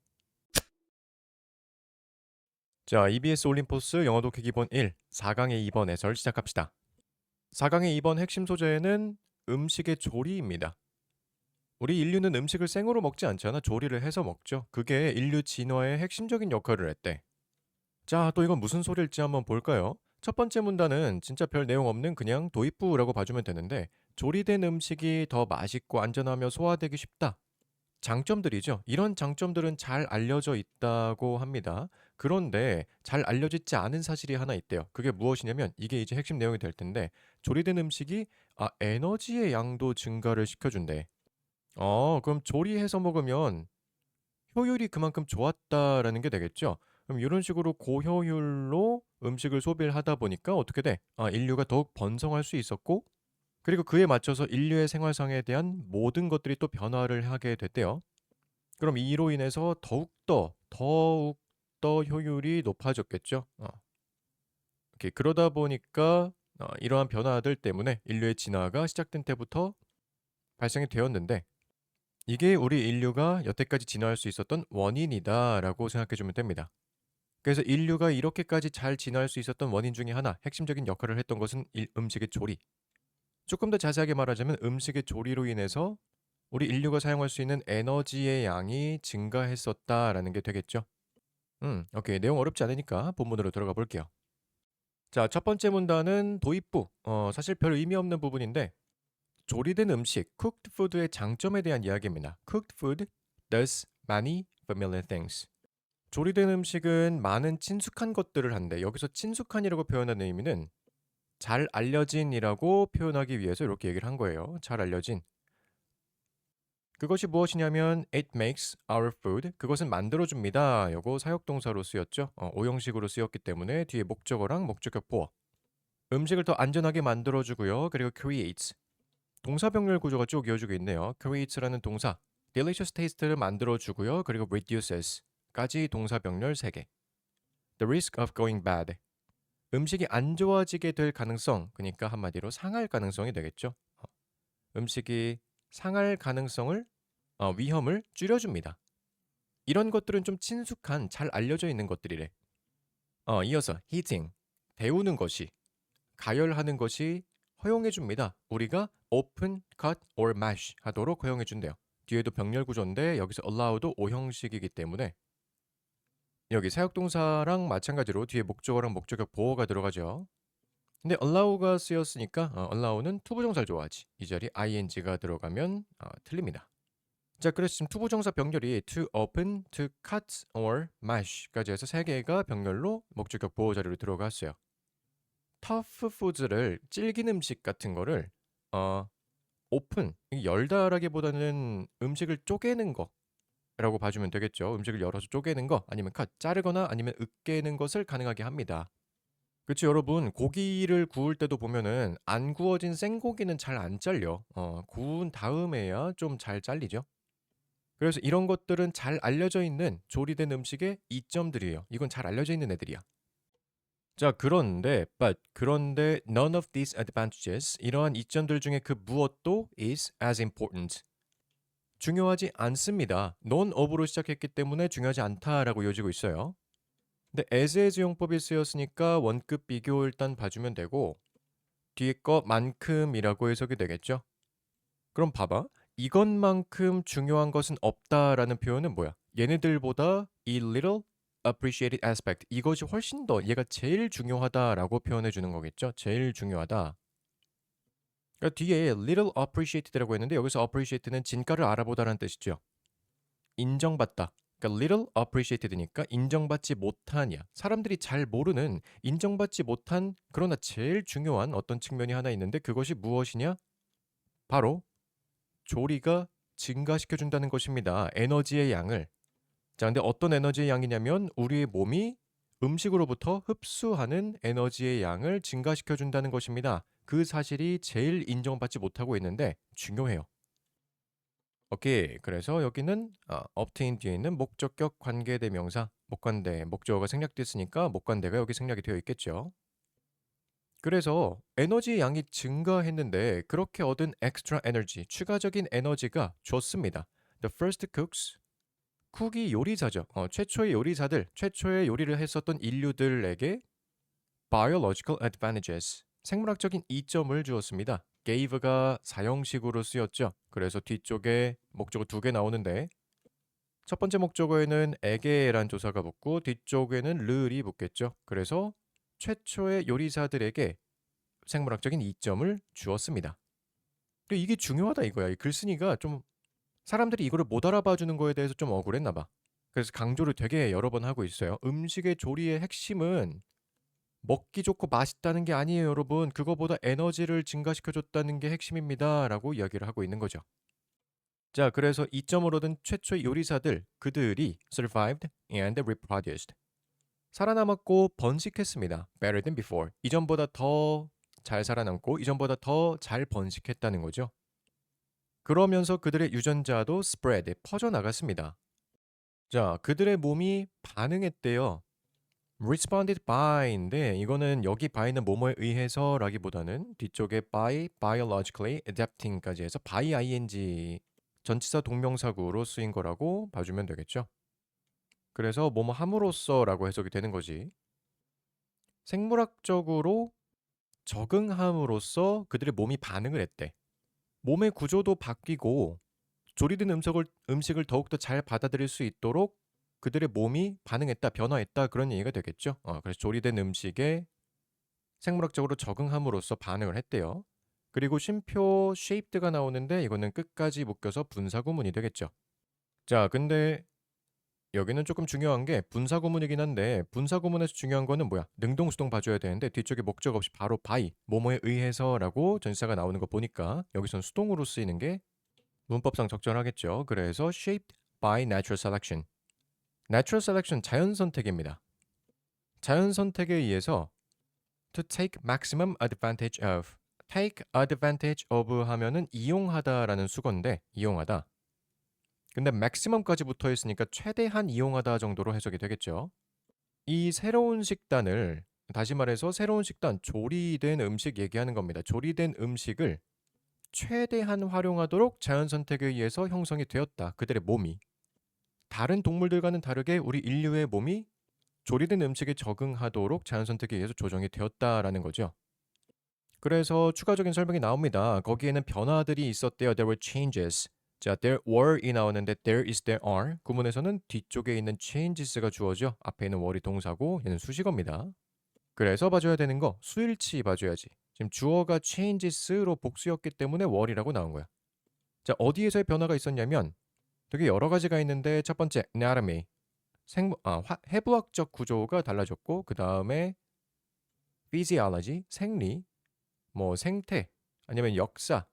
자, EBS 올림포스 영어 독해 기본 1, 4강의 2번 해설 시작합시다. 4강의 2번 핵심 소재는 음식의 조리입니다. 우리 인류는 음식을 생으로 먹지 않잖아. 조리를 해서 먹죠. 그게 인류 진화의 핵심적인 역할을 했대. 자, 또 이건 무슨 소리일지 한번 볼까요? 첫 번째 문단은 진짜 별 내용 없는 그냥 도입부라고 봐주면 되는데 조리된 음식이 더 맛있고 안전하며 소화되기 쉽다. 장점들이죠. 이런 장점들은 잘 알려져 있다고 합니다. 그런데 잘 알려지지 않은 사실이 하나 있대요. 그게 무엇이냐면 이게 이제 핵심 내용이 될 텐데 조리된 음식이 에너지의 양도 증가를 시켜준대. 그럼 조리해서 먹으면 효율이 그만큼 좋았다라는 게 되겠죠. 그럼 이런 식으로 고효율로 음식을 소비를 하다 보니까 어떻게 돼? 인류가 더욱 번성할 수 있었고 그리고 그에 맞춰서 인류의 생활상에 대한 모든 것들이 또 변화를 하게 됐대요. 그럼 이로 인해서 더욱더 효율이 높아졌겠죠. 이렇게 그러다 보니까 이러한 변화들 때문에 인류의 진화가 시작된 때부터 발생이 되었는데 이게 우리 인류가 여태까지 진화할 수 있었던 원인이다라고 생각해 주면 됩니다. 그래서 인류가 이렇게까지 잘 진화할 수 있었던 원인 중에 하나, 핵심적인 역할을 했던 것은 음식의 조리. 조금 더 자세하게 말하자면 음식의 조리로 인해서 우리 인류가 사용할 수 있는 에너지의 양이 증가했었다라는 게 되겠죠. 오케이. 내용 어렵지 않으니까 본문으로 들어가 볼게요. 자, 첫 번째 문단은 도입부. 사실 별 의미 없는 부분인데 조리된 음식, cooked food의 장점에 대한 이야기입니다. cooked food does many familiar things. 조리된 음식은 많은 친숙한 것들을 한대. 여기서 친숙한이라고 표현하는 의미는 잘 알려진이라고 표현하기 위해서 이렇게 얘기를 한 거예요. 잘 알려진. 그것이 무엇이냐면 it makes our food. 그것은 만들어줍니다. 요거 사역동사로 쓰였죠. 오형식으로 쓰였기 때문에 뒤에 목적어랑 목적격 보어. 음식을 더 안전하게 만들어주고요. 그리고 creates. 동사병렬 구조가 쭉 이어지고 있네요. creates라는 동사. delicious taste를 만들어주고요. 그리고 reduces. 까지 동사병렬 3개. the risk of going bad. 음식이 안 좋아지게 될 가능성. 그러니까 한마디로 상할 가능성이 되겠죠. 음식이 상할 가능성을 위험을 줄여줍니다. 이런 것들은 좀 친숙한 잘 알려져 있는 것들이래. 이어서 heating 데우는 것이 가열하는 것이 허용해 줍니다. 우리가 open, cut or mash 하도록 허용해 준대요. 뒤에도 병렬 구조인데 여기서 allow도 오형식이기 때문에 여기 사역동사랑 마찬가지로 뒤에 목적어랑 목적격 보어가 들어가죠. 근데 allow가 쓰였으니까 allow는 투부정사를 좋아하지. 이 자리에 ing가 들어가면 틀립니다. 자, 그래서 지금 투부정사 병렬이 to open, to cut or mash까지 해서 세 개가 병렬로 목적격 보호 자리로 들어갔어요. tough foods를 질긴 음식 같은 거를 open, 열다라기보다는 음식을 쪼개는 거라고 봐주면 되겠죠. 음식을 열어서 쪼개는 거 아니면 cut, 자르거나 아니면 으깨는 것을 가능하게 합니다. 그치 여러분, 고기를 구울 때도 보면은 안 구워진 생고기는 잘 안 잘려. 구운 다음에야 좀 잘 잘리죠. 그래서 이런 것들은 잘 알려져 있는 조리된 음식의 이점들이에요. 이건 잘 알려져 있는 애들이야. 자, 그런데 none of these advantages, 이러한 이점들 중에 그 무엇도 is as important. 중요하지 않습니다. none of로 시작했기 때문에 중요하지 않다라고 이어지고 있어요. 근데 as 용법이 쓰였으니까 원급 비교 일단 봐주면 되고 뒤에 것만큼이라고 해석이 되겠죠. 그럼 봐봐. 이것만큼 중요한 것은 없다라는 표현은 뭐야? 얘네들보다 이 little appreciated aspect, 이것이 훨씬 더 얘가 제일 중요하다라고 표현해 주는 거겠죠? 제일 중요하다. 그러니까 뒤에 little appreciated라고 했는데 여기서 appreciate는 진가를 알아보다라는 뜻이죠. 인정받다. 그러니까 little appreciated니까 인정받지 못한이야. 사람들이 잘 모르는 인정받지 못한 그러나 제일 중요한 어떤 측면이 하나 있는데 그것이 무엇이냐? 바로 조리가 증가시켜 준다는 것입니다. 에너지의 양을. 자, 근데 어떤 에너지의 양이냐면 우리의 몸이 음식으로부터 흡수하는 에너지의 양을 증가시켜 준다는 것입니다. 그 사실이 제일 인정받지 못하고 있는데 중요해요. 오케이. 그래서 여기는 obtain 뒤에 있는 목적격 관계대명사, 목관대, 목적어가 생략됐으니까 목관대가 여기 생략이 되어 있겠죠. 그래서 에너지 양이 증가했는데 그렇게 얻은 extra energy, 추가적인 에너지가 좋습니다. The first cooks, 쿡이 요리사죠. 최초의 요리사들, 최초의 요리를 했었던 인류들에게 biological advantages, 생물학적인 이점을 주었습니다. gave가 사형식으로 쓰였죠. 그래서 뒤쪽에 목적어 두 개 나오는데 첫 번째 목적어에는 에게란 조사가 붙고 뒤쪽에는 르이 붙겠죠. 그래서 최초의 요리사들에게 생물학적인 이점을 주었습니다. 근데 이게 중요하다 이거야. 이 글쓴이가 좀 사람들이 이거를 못 알아봐 주는 거에 대해서 좀 억울했나 봐. 그래서 강조를 되게 여러 번 하고 있어요. 음식의 조리의 핵심은 먹기 좋고 맛있다는 게 아니에요, 여러분. 그거보다 에너지를 증가시켜 줬다는 게 핵심입니다라고 이야기를 하고 있는 거죠. 자, 그래서 이점을 얻은 최초의 요리사들, 그들이 survived and reproduced. 살아남았고 번식했습니다. Better than before. 이전보다 더 잘 살아남고 이전보다 더 잘 번식했다는 거죠. 그러면서 그들의 유전자도 spread, 퍼져나갔습니다. 자, 그들의 몸이 반응했대요. responded by인데 이거는 여기 by는 뭐뭐에 의해서라기보다는 뒤쪽에 by, biologically adapting까지 해서 by ing 전치사 동명사구로 쓰인 거라고 봐주면 되겠죠. 그래서 뭐뭐 함으로써라고 해석이 되는 거지. 생물학적으로 적응함으로써 그들의 몸이 반응을 했대. 몸의 구조도 바뀌고 조리된 음식을 더욱더 잘 받아들일 수 있도록 그들의 몸이 반응했다, 변화했다 그런 얘기가 되겠죠. 그래서 조리된 음식에 생물학적으로 적응함으로써 반응을 했대요. 그리고 쉼표 shaped가 나오는데 이거는 끝까지 묶여서 분사구문이 되겠죠. 자, 근데 여기는 조금 중요한 게 분사구문이긴 한데 분사구문에서 중요한 거는 뭐야? 능동수동 봐줘야 되는데 뒤쪽에 목적 없이 바로 by, 뭐뭐에 의해서라고 전치사가 나오는 거 보니까 여기선 수동으로 쓰이는 게 문법상 적절하겠죠. 그래서 shaped by natural selection. natural selection 자연 선택입니다. 자연 선택에 의해서 to take maximum advantage of. take advantage of 하면은 이용하다라는 수거인데 이용하다. 근데 maximum까지 붙어 있으니까 최대한 이용하다 정도로 해석이 되겠죠. 이 새로운 식단을 다시 말해서 새로운 식단, 조리된 음식 얘기하는 겁니다. 조리된 음식을 최대한 활용하도록 자연 선택에 의해서 형성이 되었다. 그들의 몸이. 다른 동물들과는 다르게 우리 인류의 몸이 조리된 음식에 적응하도록 자연 선택에 의해서 조정이 되었다라는 거죠. 그래서 추가적인 설명이 나옵니다. 거기에는 변화들이 있었대요. There were changes. 자, there were이 나오는데 there is, there are. 구문에서는 뒤쪽에 있는 changes가 주어져. 앞에 있는 were이 동사고 얘는 수식어입니다. 그래서 봐줘야 되는 거 수일치 봐줘야지. 지금 주어가 changes로 복수였기 때문에 were이라고 나온 거야. 자, 어디에서의 변화가 있었냐면 되게 여러 가지가 있는데 첫 번째 anatomy 해부학적 구조가 달라졌고 그 다음에 physiology 생리 뭐 생태 아니면 역사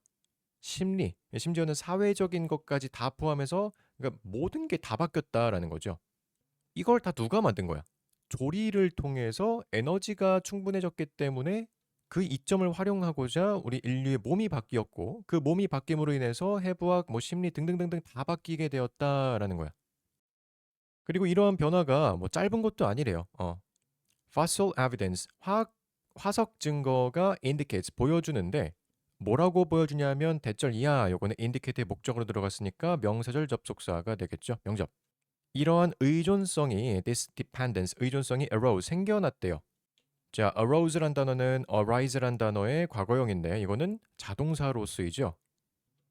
심리 심지어는 사회적인 것까지 다 포함해서 그러니까 모든 게 다 바뀌었다라는 거죠. 이걸 다 누가 만든 거야? 조리를 통해서 에너지가 충분해졌기 때문에 그 이점을 활용하고자 우리 인류의 몸이 바뀌었고 그 몸이 바뀜으로 인해서 해부학, 뭐 심리 등등등등 다 바뀌게 되었다라는 거야. 그리고 이러한 변화가 뭐 짧은 것도 아니래요. Fossil evidence, 화석 증거가 indicates, 보여주는데 뭐라고 보여주냐면 대절 이하 요거는 indicate의 목적으로 들어갔으니까 명사절 접속사가 되겠죠. 명접. 이러한 의존성이 this dependence, 의존성이 arose, 생겨났대요. 자, arose란 단어는 arise란 단어의 과거형인데 이거는 자동사로 쓰이죠.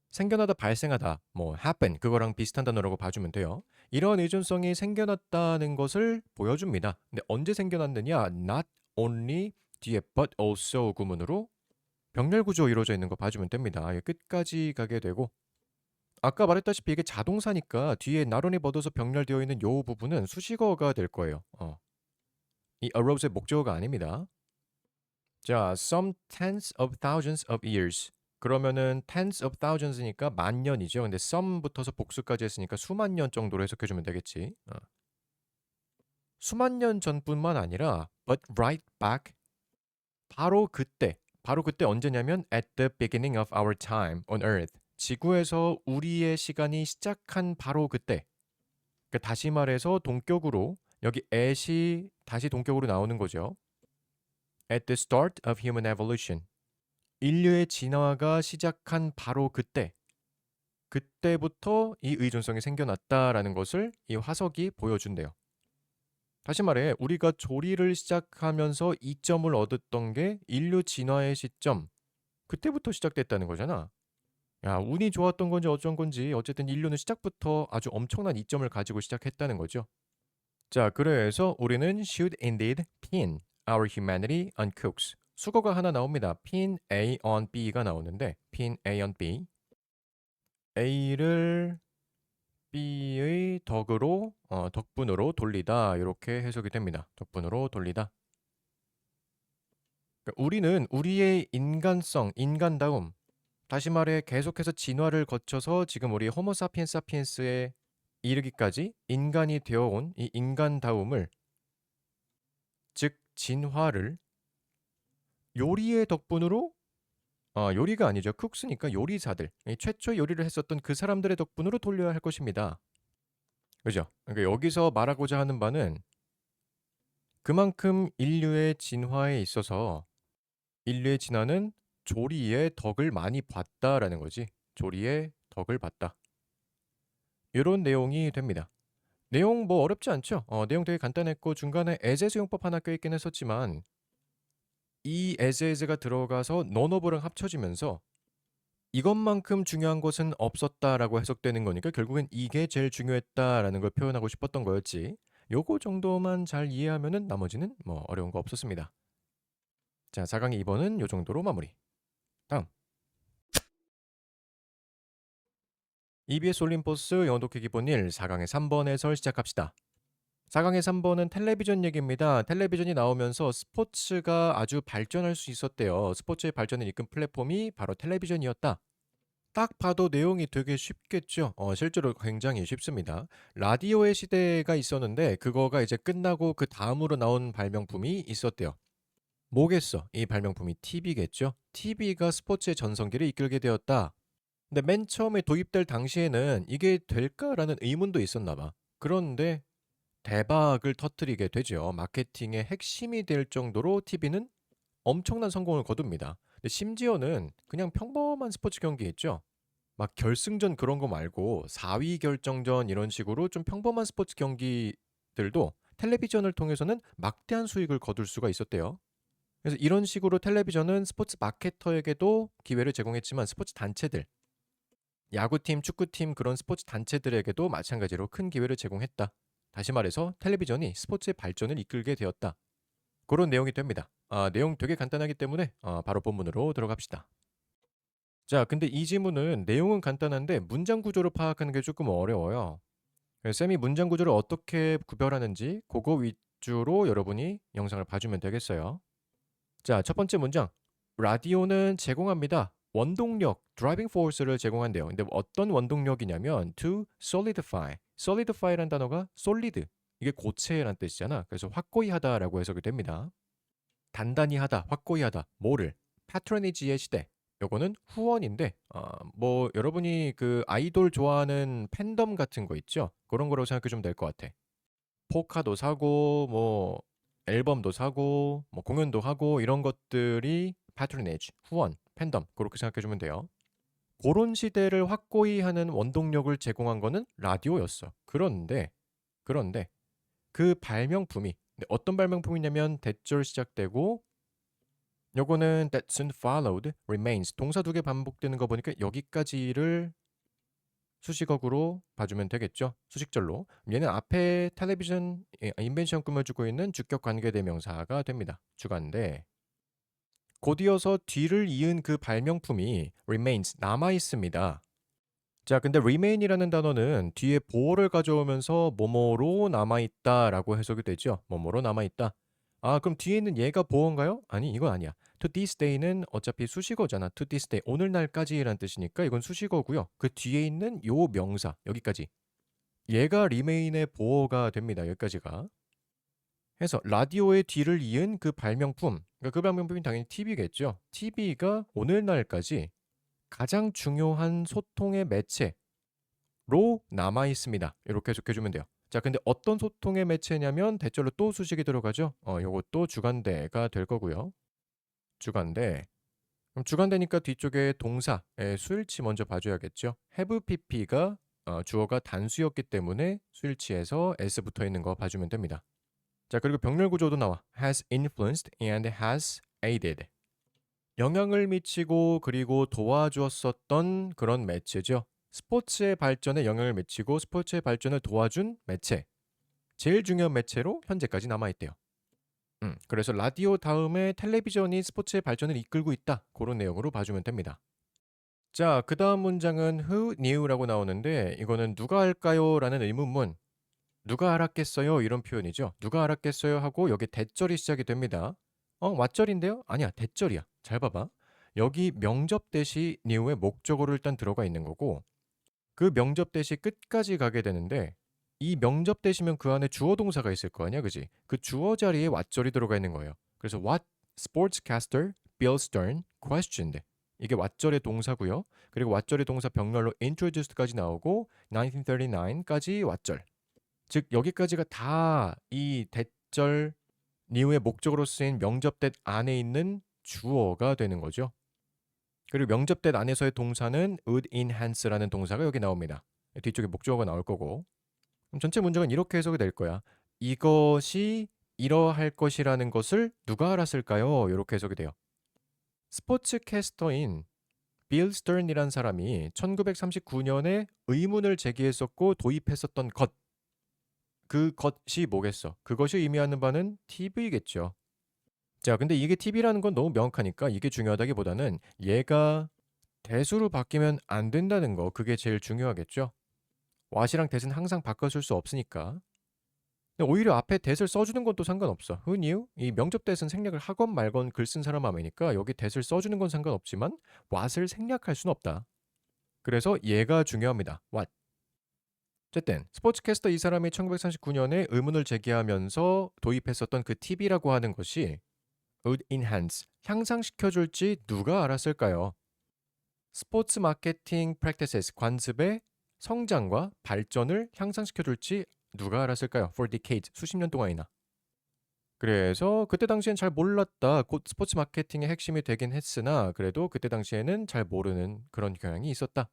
생겨나다, 발생하다, 뭐 happen 그거랑 비슷한 단어라고 봐주면 돼요. 이런 의존성이 생겨났다는 것을 보여줍니다. 근데 언제 생겨났느냐? Not only 뒤에 but also 구문으로 병렬 구조 이루어져 있는 거 봐주면 됩니다. 끝까지 가게 되고 아까 말했다시피 이게 자동사니까 뒤에 not only but어서 병렬되어 있는 요 부분은 수식어가 될 거예요. 이 arose의 목적어가 아닙니다. 자, some tens of thousands of years. 그러면은 tens of thousands니까 만 년이죠. 근데 some 붙어서 복수까지 했으니까 수만 년 정도로 해석해주면 되겠지. 수만 년 전뿐만 아니라 but right back 바로 그때 언제냐면 at the beginning of our time on earth. 지구에서 우리의 시간이 시작한 바로 그때. 그러니까 다시 말해서 동격으로 여기 at이 다시 동격으로 나오는 거죠. At the start of human evolution. 인류의 진화가 시작한 바로 그때. 그때부터 이 의존성이 생겨났다라는 것을 이 화석이 보여준대요. 다시 말해 우리가 조리를 시작하면서 이점을 얻었던 게 인류 진화의 시점. 그때부터 시작됐다는 거잖아. 야, 운이 좋았던 건지 어쩐 건지 어쨌든 인류는 시작부터 아주 엄청난 이점을 가지고 시작했다는 거죠. 자, 그래서 우리는 should indeed pin our humanity on cooks. 수거가 하나 나옵니다. pin A on B가 나오는데 pin A on B. A를 B의 덕분으로 돌리다 이렇게 해석이 됩니다. 덕분으로 돌리다. 그러니까 우리는 우리의 인간성, 인간다움 다시 말해 계속해서 진화를 거쳐서 지금 우리 호모 사피엔스에 이르기까지 인간이 되어온 이 인간다움을 즉 진화를 요리의 덕분으로 요리가 아니죠. 쿡스니까 요리사들 최초 요리를 했었던 그 사람들의 덕분으로 돌려야 할 것입니다. 그죠? 그러니까 여기서 말하고자 하는 바는 그만큼 인류의 진화에 있어서 인류의 진화는 조리의 덕을 많이 봤다라는 거지. 조리의 덕을 봤다. 이런 내용이 됩니다. 내용 뭐 어렵지 않죠? 내용 되게 간단했고 중간에 as 용법 하나 껴있긴 했었지만 이 as가 들어가서 none-of랑 합쳐지면서 이것만큼 중요한 것은 없었다라고 해석되는 거니까 결국엔 이게 제일 중요했다라는 걸 표현하고 싶었던 거였지. 요거 정도만 잘 이해하면은 나머지는 뭐 어려운 거 없었습니다. 자, 4강의 2번은 요 정도로 마무리. 다음. EBS 올림포스 영어 독해 기본 1, 4강의 3번 해설 시작합시다. 4강의 3번은 텔레비전 얘기입니다. 텔레비전이 나오면서 스포츠가 아주 발전할 수 있었대요. 스포츠의 발전을 이끈 플랫폼이 바로 텔레비전이었다. 딱 봐도 내용이 되게 쉽겠죠. 실제로 굉장히 쉽습니다. 라디오의 시대가 있었는데 그거가 이제 끝나고 그 다음으로 나온 발명품이 있었대요. 뭐겠어? 이 발명품이 TV겠죠. TV가 스포츠의 전성기를 이끌게 되었다. 근데 맨 처음에 도입될 당시에는 이게 될까라는 의문도 있었나 봐. 그런데 대박을 터뜨리게 되죠. 마케팅의 핵심이 될 정도로 TV는 엄청난 성공을 거둡니다. 근데 심지어는 그냥 평범한 스포츠 경기 있죠. 막 결승전 그런 거 말고 4위 결정전 이런 식으로 좀 평범한 스포츠 경기들도 텔레비전을 통해서는 막대한 수익을 거둘 수가 있었대요. 그래서 이런 식으로 텔레비전은 스포츠 마케터에게도 기회를 제공했지만 스포츠 단체들, 야구팀, 축구팀 그런 스포츠 단체들에게도 마찬가지로 큰 기회를 제공했다. 다시 말해서 텔레비전이 스포츠의 발전을 이끌게 되었다. 그런 내용이 됩니다. 내용 되게 간단하기 때문에 바로 본문으로 들어갑시다. 자, 근데 이 지문은 내용은 간단한데 문장 구조를 파악하는 게 조금 어려워요. 그래서 쌤이 문장 구조를 어떻게 구별하는지 그거 위주로 여러분이 영상을 봐주면 되겠어요. 자, 첫 번째 문장. 라디오는 제공합니다. 원동력, driving force를 제공한대요. 근데 어떤 원동력이냐면 to solidify. solidify라는 단어가 solid. 이게 고체란 뜻이잖아. 그래서 확고히 하다라고 해석이 됩니다. 단단히 하다, 확고히 하다. 뭐를? patronage의 시대. 요거는 후원인데 뭐 여러분이 그 아이돌 좋아하는 팬덤 같은 거 있죠? 그런 거라고 생각해 주면 될 것 같아. 포카도 사고 뭐 앨범도 사고 뭐 공연도 하고 이런 것들이 patronage, 후원, 팬덤 그렇게 생각해 주면 돼요. 고런 시대를 확고히 하는 원동력을 제공한 거는 라디오였어. 그런데 그 발명품이 어떤 발명품이냐면 대절 시작되고 요거는 that soon followed, remains 동사 두 개 반복되는 거 보니까 여기까지를 수식어구로 봐주면 되겠죠. 수식절로. 얘는 앞에 텔레비전 인벤션 꾸며주고 있는 주격 관계대명사가 됩니다. 주관데 곧 이어서 뒤를 이은 그 발명품이 remains 남아 있습니다. 자, 근데 remain이라는 단어는 뒤에 보어를 가져오면서 뭐뭐로 남아 있다라고 해석이 되죠. 뭐뭐로 남아 있다. 그럼 뒤에 있는 얘가 보어인가요? 아니, 이건 아니야. To this day는 어차피 수식어잖아. To this day, 오늘날까지란 뜻이니까 이건 수식어고요. 그 뒤에 있는 요 명사, 여기까지. 얘가 remain의 보어가 됩니다. 여기까지가. 해서 라디오의 뒤를 이은 그 발명품, 그러니까 그 발명품이 당연히 TV겠죠. TV가 오늘날까지 가장 중요한 소통의 매체로 남아 있습니다. 이렇게 해석해 주면 돼요. 자, 근데 어떤 소통의 매체냐면 대절로 또 수식이 들어가죠. 요것도 주관대가 될 거고요. 주관대. 그럼 주관대니까 뒤쪽에 동사의 수일치 먼저 봐줘야겠죠. have pp가 주어가 단수였기 때문에 수일치에서 s 붙어 있는 거 봐주면 됩니다. 자, 그리고 병렬 구조도 나와. has influenced and has aided. 영향을 미치고 그리고 도와주었었던 그런 매체죠. 스포츠의 발전에 영향을 미치고 스포츠의 발전을 도와준 매체. 제일 중요한 매체로 현재까지 남아있대요. 그래서 라디오 다음에 텔레비전이 스포츠의 발전을 이끌고 있다. 그런 내용으로 봐주면 됩니다. 자, 그 다음 문장은 who knew라고 나오는데 이거는 누가 알까요? 라는 의문문. 누가 알았겠어요? 이런 표현이죠. 누가 알았겠어요? 하고 여기 대절이 시작이 됩니다. 왓절인데요? 아니야, 대절이야. 잘 봐봐. 여기 명접 대시 knew의 목적어로 일단 들어가 있는 거고 그 명접 대시 끝까지 가게 되는데 이 명접 대시면 그 안에 주어 동사가 있을 거 아니야, 그지? 그 주어 자리에 왓절이 들어가 있는 거예요. 그래서 what sportscaster Bill Stern questioned. 이게 왓절의 동사고요. 그리고 왓절의 동사 병렬로 introduced까지 나오고 1939까지 왓절. 즉 여기까지가 다 이 대절 new의 목적으로 쓰인 명접 that 안에 있는 주어가 되는 거죠. 그리고 명접 that 안에서의 동사는 would enhance라는 동사가 여기 나옵니다. 뒤쪽에 목적어가 나올 거고. 그럼 전체 문장은 이렇게 해석이 될 거야. 이것이 이러할 것이라는 것을 누가 알았을까요? 이렇게 해석이 돼요. 스포츠 캐스터인 빌 스턴이라는 사람이 1939년에 의문을 제기했었고 도입했었던 것. 그 것이 뭐겠어? 그것이 의미하는 바는 TV겠죠. 자, 근데 이게 TV라는 건 너무 명확하니까 이게 중요하다기보다는 얘가 대수로 바뀌면 안 된다는 거, 그게 제일 중요하겠죠. what이랑 that은 항상 바꿔줄 수 없으니까. 근데 오히려 앞에 that을 써주는 건 또 상관없어. who knew? 이 명접 that은 생략을 하건 말건 글 쓴 사람 마음이니까 여기 that을 써주는 건 상관없지만 what을 생략할 수는 없다. 그래서 얘가 중요합니다. what. 어쨌든 스포츠캐스터 이 사람이 1939년에 의문을 제기하면서 도입했었던 그 TV라고 하는 것이 would enhance, 향상시켜줄지 누가 알았을까요? 스포츠 마케팅 practices, 관습의 성장과 발전을 향상시켜줄지 누가 알았을까요? For decades, 수십 년 동안이나. 그래서 그때 당시엔 잘 몰랐다. 곧 스포츠 마케팅의 핵심이 되긴 했으나 그래도 그때 당시에는 잘 모르는 그런 경향이 있었다.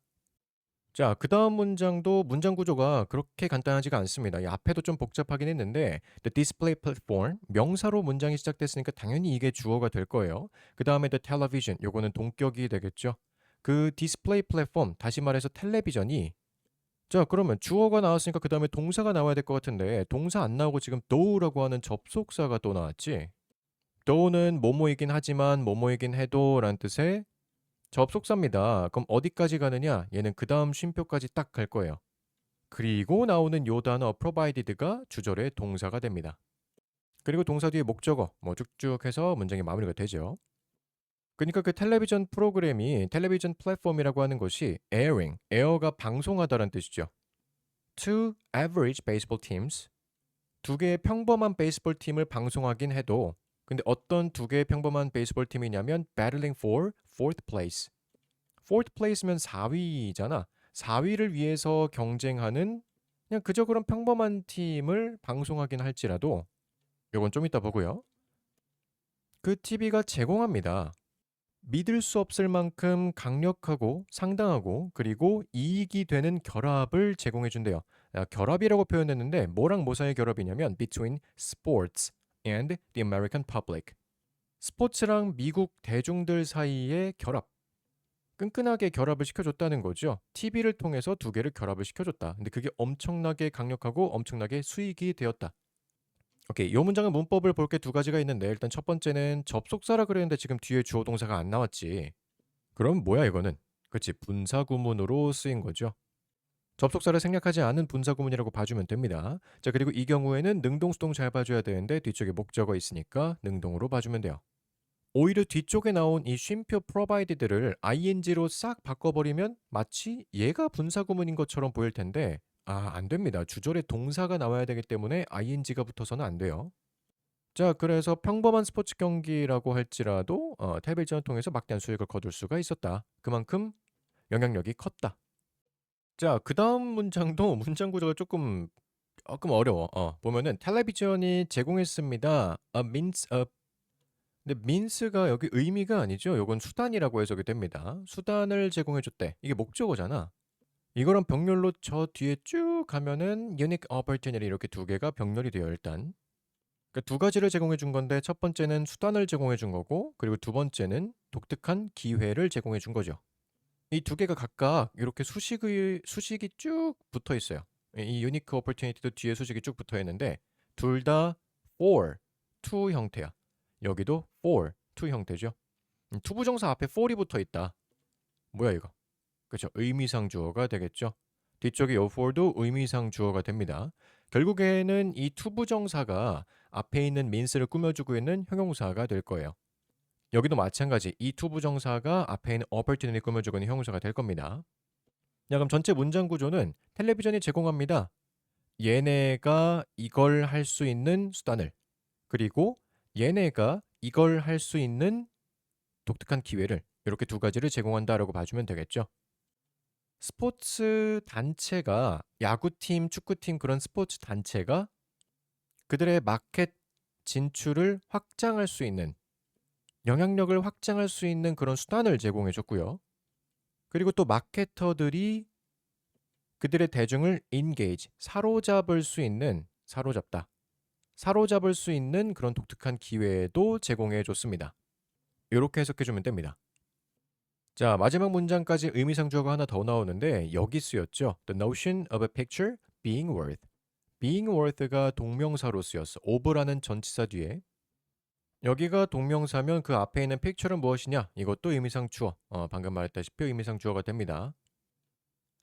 자, 그 다음 문장도 문장 구조가 그렇게 간단하지가 않습니다. 이 앞에도 좀 복잡하긴 했는데 the display platform, 명사로 문장이 시작됐으니까 당연히 이게 주어가 될 거예요. 그 다음에 the television, 요거는 동격이 되겠죠. 그 디스플레이 플랫폼, 다시 말해서 텔레비전이 자, 그러면 주어가 나왔으니까 그 다음에 동사가 나와야 될 것 같은데 동사 안 나오고 지금 do라고 하는 접속사가 또 나왔지. though는 뭐뭐이긴 하지만 뭐뭐이긴 해도 라는 뜻의 접속사입니다. 그럼 어디까지 가느냐? 얘는 그 다음 쉼표까지 딱 갈 거예요. 그리고 나오는 요 단어 provided가 주절의 동사가 됩니다. 그리고 동사 뒤에 목적어 뭐 쭉쭉 해서 문장이 마무리가 되죠. 그러니까 그 텔레비전 프로그램이 텔레비전 플랫폼이라고 하는 것이 airing, air가 방송하다라는 뜻이죠. Two average baseball teams, 두 개의 평범한 베이스볼 팀을 방송하긴 해도 근데 어떤 두 개의 평범한 베이스볼 팀이냐면 battling for fourth place. fourth place면 4위잖아. 4위를 위해서 경쟁하는 그냥 그저 그런 평범한 팀을 방송하긴 할지라도 요건 좀 이따 보고요. 그 TV가 제공합니다. 믿을 수 없을 만큼 강력하고 상당하고 그리고 이익이 되는 결합을 제공해 준대요. 결합이라고 표현했는데 뭐랑 뭐 사이의 결합이냐면 between sports and the American public. 스포츠랑 미국 대중들 사이의 결합. 끈끈하게 결합을 시켜줬다는 거죠. TV를 통해서 두 개를 결합을 시켜줬다. 근데 그게 엄청나게 강력하고 엄청나게 수익이 되었다. 오케이, 이 문장은 문법을 볼 게 두 가지가 있는데 일단 첫 번째는 접속사라 그랬는데 지금 뒤에 주어 동사가 안 나왔지. 그럼 뭐야 이거는? 그치, 분사구문으로 쓰인 거죠. 접속사를 생략하지 않은 분사구문이라고 봐주면 됩니다. 자, 그리고 이 경우에는 능동수동 잘 봐줘야 되는데 뒤쪽에 목적어 있으니까 능동으로 봐주면 돼요. 오히려 뒤쪽에 나온 이 쉼표 provided를 ing로 싹 바꿔버리면 마치 얘가 분사구문인 것처럼 보일 텐데 안 됩니다. 주절에 동사가 나와야 되기 때문에 ing가 붙어서는 안 돼요. 자, 그래서 평범한 스포츠 경기라고 할지라도 텔레비전을 통해서 막대한 수익을 거둘 수가 있었다. 그만큼 영향력이 컸다. 자, 그 다음 문장도 문장 구조가 조금 어려워. 보면은 텔레비전이 제공했습니다. A means of. 근데 means가 여기 의미가 아니죠. 요건 수단이라고 해석이 됩니다. 수단을 제공해줬대. 이게 목적어잖아. 이거랑 병렬로 저 뒤에 쭉 가면은 unique opportunity 이렇게 두 개가 병렬이 돼요 일단. 그러니까 두 가지를 제공해 준 건데 첫 번째는 수단을 제공해 준 거고 그리고 두 번째는 독특한 기회를 제공해 준 거죠. 이 두 개가 각각 이렇게 수식이 쭉 붙어 있어요. 이 unique opportunity도 뒤에 수식이 쭉 붙어 있는데 둘 다 for, to 형태야. 여기도 for, to 형태죠. 투부정사 앞에 for이 붙어 있다. 뭐야 이거? 그렇죠. 의미상 주어가 되겠죠. 뒤쪽에 요 for도 의미상 주어가 됩니다. 결국에는 이 투부정사가 앞에 있는 means를 꾸며주고 있는 형용사가 될 거예요. 여기도 마찬가지 이 투부정사가 앞에 있는 opportunity 꾸며주고 있는 형용사가 될 겁니다. 야, 그럼 전체 문장 구조는 텔레비전이 제공합니다. 얘네가 이걸 할 수 있는 수단을 그리고 얘네가 이걸 할 수 있는 독특한 기회를 이렇게 두 가지를 제공한다라고 봐주면 되겠죠. 스포츠 단체가 야구팀, 축구팀 그런 스포츠 단체가 그들의 마켓 진출을 확장할 수 있는 영향력을 확장할 수 있는 그런 수단을 제공해 줬고요. 그리고 또 마케터들이 그들의 대중을 engage, 사로잡을 수 있는 사로잡을 수 있는 그런 독특한 기회도 제공해 줬습니다. 이렇게 해석해 주면 됩니다. 자, 마지막 문장까지 의미상 주어가 하나 더 나오는데 여기 쓰였죠. The notion of a picture being worth. being worth가 동명사로 쓰였어. of라는 전치사 뒤에. 여기가 동명사면 그 앞에 있는 picture는 무엇이냐? 이것도 의미상 주어. 방금 말했다시피 의미상 주어가 됩니다.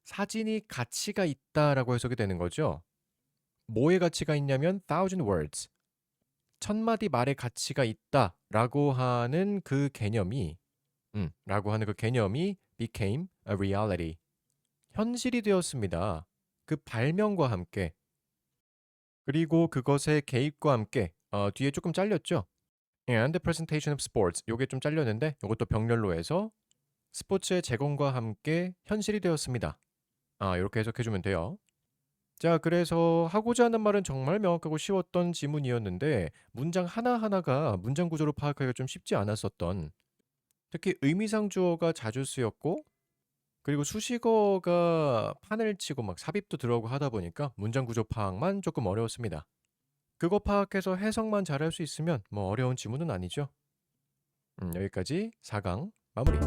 사진이 가치가 있다라고 해석이 되는 거죠. 뭐의 가치가 있냐면 thousand words. 천마디 말의 가치가 있다라고 하는 그 개념이 became a reality. 현실이 되었습니다. 그 발명과 함께 그리고 그것의 개입과 함께 뒤에 조금 잘렸죠. And the presentation of sports. 요게 좀 잘렸는데 요것도 병렬로 해서 스포츠의 제공과 함께 현실이 되었습니다. 이렇게 해석해주면 돼요. 자, 그래서 하고자 하는 말은 정말 명확하고 쉬웠던 지문이었는데 문장 하나하나가 문장 구조로 파악하기가 좀 쉽지 않았었던 특히 의미상 주어가 자주 쓰였고 그리고 수식어가 판을 치고 막 삽입도 들어오고 하다 보니까 문장 구조 파악만 조금 어려웠습니다. 그거 파악해서 해석만 잘할 수 있으면 뭐 어려운 지문은 아니죠. 여기까지 4강 마무리.